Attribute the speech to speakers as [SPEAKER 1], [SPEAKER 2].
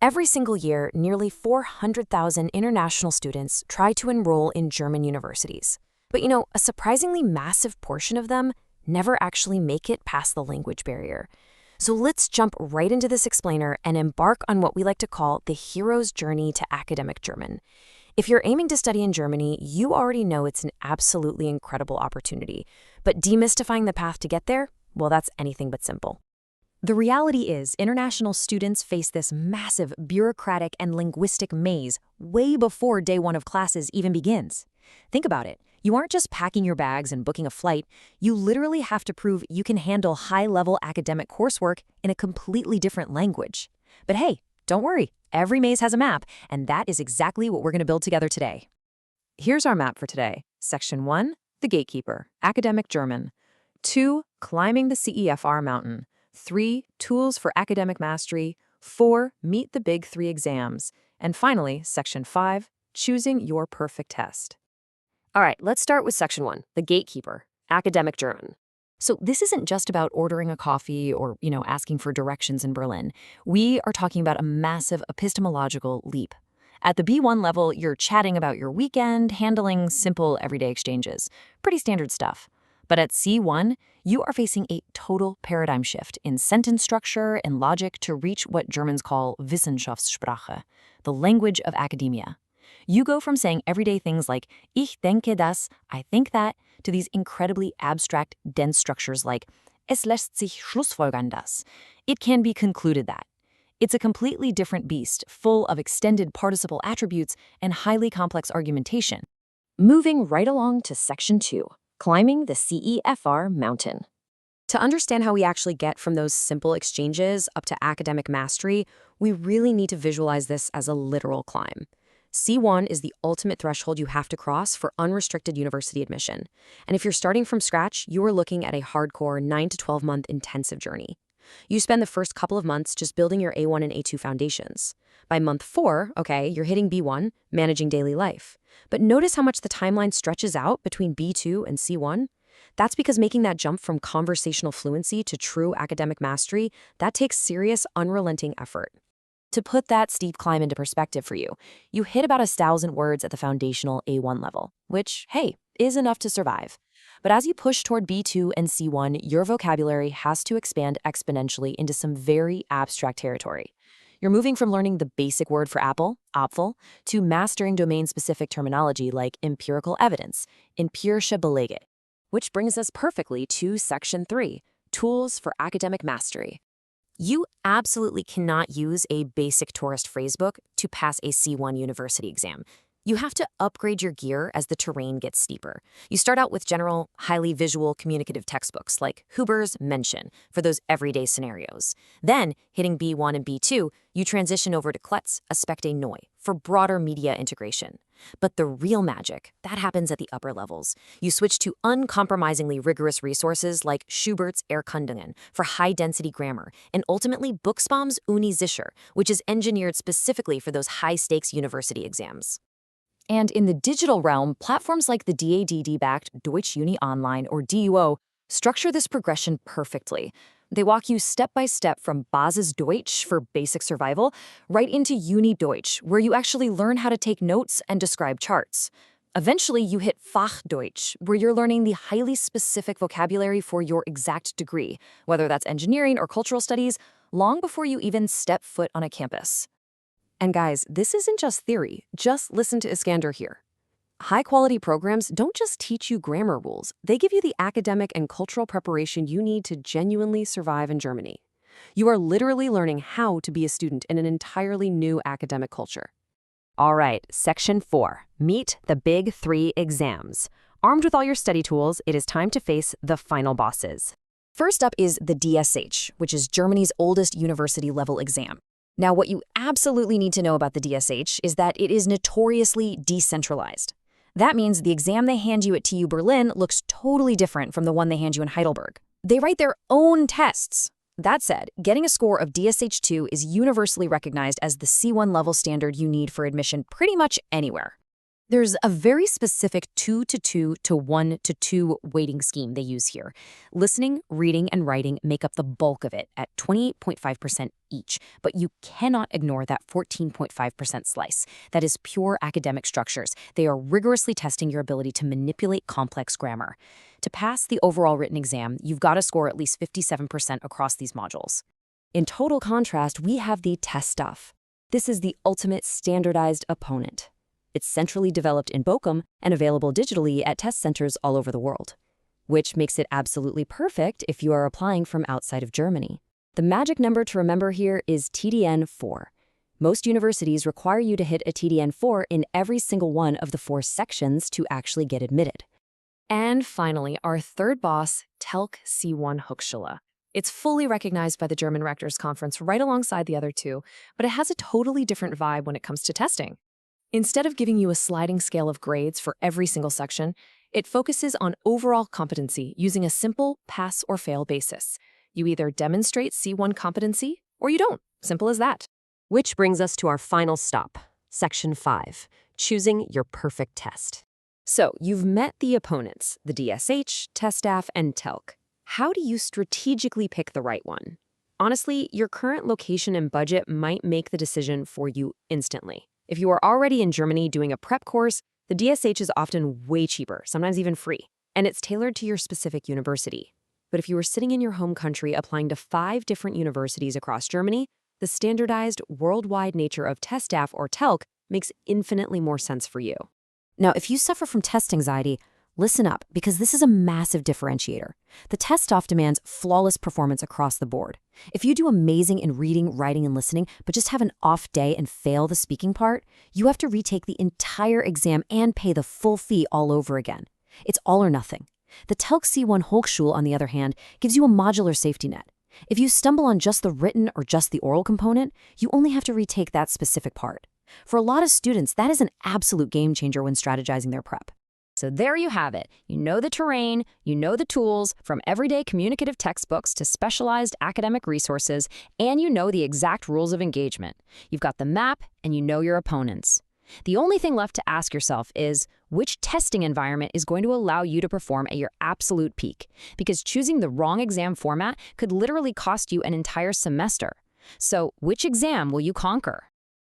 [SPEAKER 1] Every single year, nearly 400,000 international students try to enroll in German universities. But a surprisingly massive portion of them never actually make it past the language barrier. So let's jump right into this explainer and embark on what we like to call the hero's journey to academic German. If you're aiming to study in Germany, you already know it's an absolutely incredible opportunity. But demystifying the path to get there, well, that's anything but simple. The reality is, international students face this massive bureaucratic and linguistic maze way before day one of classes even begins. Think about it. You aren't just packing your bags and booking a flight. You literally have to prove you can handle high-level academic coursework in a completely different language. But hey, don't worry. Every maze has a map, and that is exactly what we're going to build together today. Here's our map for today. Section 1, the gatekeeper, academic German. 2, climbing the CEFR mountain. 3, tools for academic mastery. 4, meet the big 3 exams. And finally, Section 5, choosing your perfect test.
[SPEAKER 2] All right, let's start with Section 1, the gatekeeper, academic German.
[SPEAKER 1] So this isn't just about ordering a coffee or, asking for directions in Berlin. We are talking about a massive epistemological leap. At the B1 level, you're chatting about your weekend, handling simple everyday exchanges. Pretty standard stuff. But at C1, you are facing a total paradigm shift in sentence structure and logic to reach what Germans call Wissenschaftssprache, the language of academia. You go from saying everyday things like ich denke das, I think that, to these incredibly abstract, dense structures like es lässt sich schlussfolgern das. It can be concluded that. It's a completely different beast, full of extended participle attributes and highly complex argumentation. Moving right along to Section 2, climbing the CEFR mountain. To understand how we actually get from those simple exchanges up to academic mastery, we really need to visualize this as a literal climb. C1 is the ultimate threshold you have to cross for unrestricted university admission. And if you're starting from scratch, you are looking at a hardcore 9 to 12-month intensive journey. You spend the first couple of months just building your A1 and A2 foundations. By month 4, you're hitting B1, managing daily life. But notice how much the timeline stretches out between B2 and C1? That's because making that jump from conversational fluency to true academic mastery, that takes serious, unrelenting effort. To put that steep climb into perspective for you, you hit about 1,000 words at the foundational A1 level, which, hey, is enough to survive. But as you push toward B2 and C1, your vocabulary has to expand exponentially into some very abstract territory. You're moving from learning the basic word for apple, Apfel, to mastering domain-specific terminology like empirical evidence, empirische Belege. Which brings us perfectly to Section 3, tools for academic mastery. You absolutely cannot use a basic tourist phrasebook to pass a C1 university exam. You have to upgrade your gear as the terrain gets steeper. You start out with general, highly visual communicative textbooks like Huber's Menschen for those everyday scenarios. Then, hitting B1 and B2, you transition over to Klotz Aspekte Neu for broader media integration. But the real magic, that happens at the upper levels. You switch to uncompromisingly rigorous resources like Schubert's Erkundungen for high-density grammar, and ultimately Buchsbaum's Uni Sicher, which is engineered specifically for those high-stakes university exams. And in the digital realm, platforms like the DADD-backed Deutsch Uni Online or DUO structure this progression perfectly. They walk you step by step from Basis Deutsch for basic survival right into Uni Deutsch, where you actually learn how to take notes and describe charts. Eventually, you hit Fachdeutsch, where you're learning the highly specific vocabulary for your exact degree, whether that's engineering or cultural studies, long before you even step foot on a campus. And guys, this isn't just theory. Just listen to Iskander here. High-quality programs don't just teach you grammar rules. They give you the academic and cultural preparation you need to genuinely survive in Germany. You are literally learning how to be a student in an entirely new academic culture. All right, Section 4. Meet the Big 3 exams. Armed with all your study tools, it is time to face the final bosses. First up is the DSH, which is Germany's oldest university-level exam. Now, what you absolutely need to know about the DSH is that it is notoriously decentralized. That means the exam they hand you at TU Berlin looks totally different from the one they hand you in Heidelberg. They write their own tests. That said, getting a score of DSH2 is universally recognized as the C1 level standard you need for admission pretty much anywhere.
[SPEAKER 2] There's a very specific 2-to-2 to 1-to-2 weighting scheme they use here. Listening, reading, and writing make up the bulk of it at 28.5% each, but you cannot ignore that 14.5% slice. That is pure academic structures. They are rigorously testing your ability to manipulate complex grammar. To pass the overall written exam, you've got to score at least 57% across these modules.
[SPEAKER 1] In total contrast, we have the test stuff. This is the ultimate standardized opponent. It's centrally developed in Bochum and available digitally at test centers all over the world, which makes it absolutely perfect if you are applying from outside of Germany. The magic number to remember here is TDN4. Most universities require you to hit a TDN4 in every single one of the 4 sections to actually get admitted.
[SPEAKER 2] And finally, our third boss, TELC C1 Hochschule. It's fully recognized by the German Rectors Conference right alongside the other two, but it has a totally different vibe when it comes to testing. Instead of giving you a sliding scale of grades for every single section, it focuses on overall competency using a simple pass or fail basis. You either demonstrate C1 competency or you don't. Simple as that.
[SPEAKER 3] Which brings us to our final stop, Section 5, choosing your perfect test.
[SPEAKER 2] So you've met the opponents, the DSH, TestStaff, and TELC. How do you strategically pick the right one? Honestly, your current location and budget might make the decision for you instantly. If you are already in Germany doing a prep course, the DSH is often way cheaper, sometimes even free, and it's tailored to your specific university. But if you are sitting in your home country applying to 5 different universities across Germany, the standardized worldwide nature of TestStaff or TELC makes infinitely more sense for you.
[SPEAKER 1] Now, if you suffer from test anxiety, listen up, because this is a massive differentiator. The TestStaff demands flawless performance across the board. If you do amazing in reading, writing, and listening, but just have an off day and fail the speaking part, you have to retake the entire exam and pay the full fee all over again. It's all or nothing. The TELC C1 Hochschule, on the other hand, gives you a modular safety net. If you stumble on just the written or just the oral component, you only have to retake that specific part. For a lot of students, that is an absolute game changer when strategizing their prep.
[SPEAKER 2] So there you have it. You know the terrain, you know the tools, from everyday communicative textbooks to specialized academic resources, and you know the exact rules of engagement. You've got the map, and you know your opponents. The only thing left to ask yourself is, which testing environment is going to allow you to perform at your absolute peak? Because choosing the wrong exam format could literally cost you an entire semester. So, which exam will you conquer?